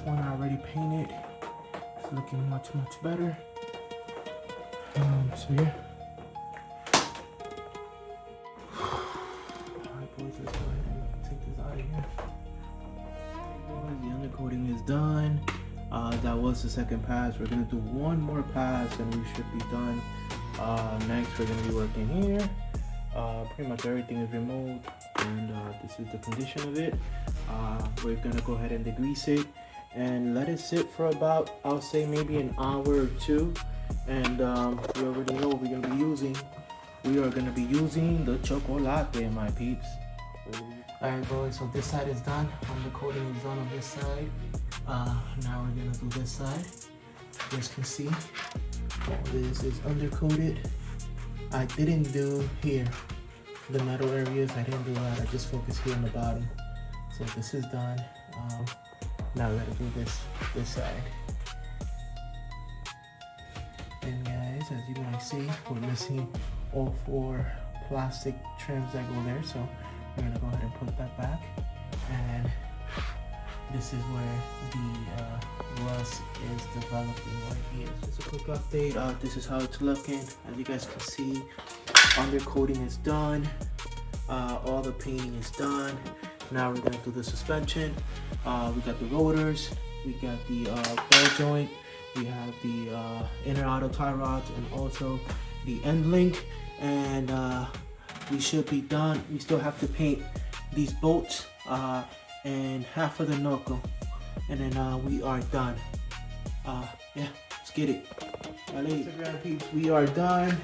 one I already painted. It's looking much better. So yeah. Alright boys, let's go ahead and take this out of here. The undercoating is done. That was the second pass. We're gonna do one more pass and we should be done. Next we're gonna be working here. Pretty much everything is removed, and this is the condition of it. We're gonna go ahead and degrease it and let it sit for about, I'll say maybe an hour or two. And we already know what we're gonna be using. We are gonna be using the chocolate, my peeps. Alright boys, so this side is done. Undercoating is done on this side. Now we're gonna do this side. You guys can see all this is undercoated. I didn't do here the metal areas. I didn't do that. I just focused here on the bottom. So this is done. Now we gotta do this side. And guys, as you might see, we're missing all 4 plastic trims that go there. So we're gonna go ahead and put that back. And this is where the rust is developing right here. Just a quick update. This is how it's looking. As you guys can see, undercoating is done. All the painting is done. Now we're gonna do the suspension. We got the rotors. We got the ball joint. We have the inner auto tie rods and also the end link. And we should be done. We still have to paint these bolts and half of the knuckle, and then we are done. Yeah, let's get it. Instagram peeps, we are done.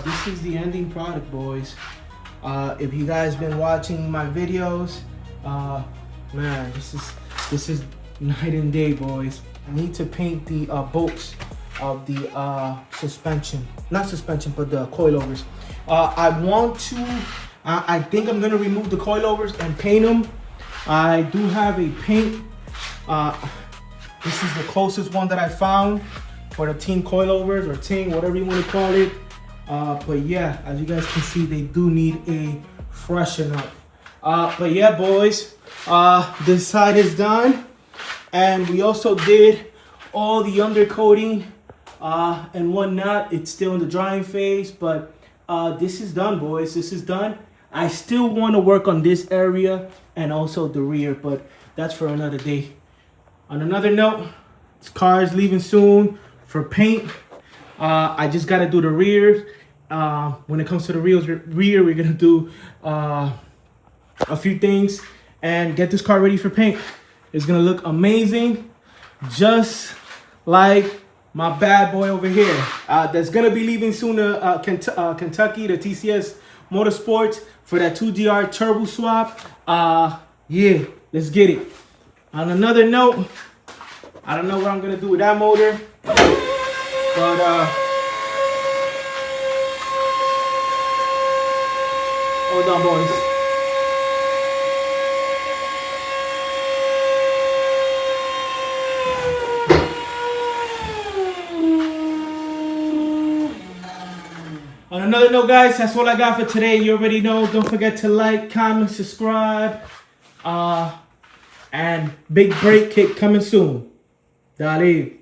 This is the ending product, boys. If you guys been watching my videos, man, this is night and day, boys. I need to paint the bolts of the suspension, not suspension, but the coilovers. I think I'm gonna remove the coilovers and paint them. I do have a paint. This is the closest one that I found for the team coilovers or ting, whatever you want to call it. But yeah, as you guys can see, they do need a freshen up. But yeah, boys, this side is done, and we also did all the undercoating and whatnot. It's still in the drying phase, but this is done, boys. This is done. I still want to work on this area and also the rear, but that's for another day. On another note, this car is leaving soon for paint. I just got to do the rear. When it comes to the rear, we're going to do a few things and get this car ready for paint. It's going to look amazing, just like my bad boy over here. That's going to be leaving soon to Kentucky, the TCS Motorsports, for that 2GR turbo swap. Yeah, let's get it. On another note, I don't know what I'm gonna do with that motor, but hold on, boys. On another note, guys, that's all I got for today. You already know. Don't forget to like, comment, subscribe. And big break kick coming soon. Dale.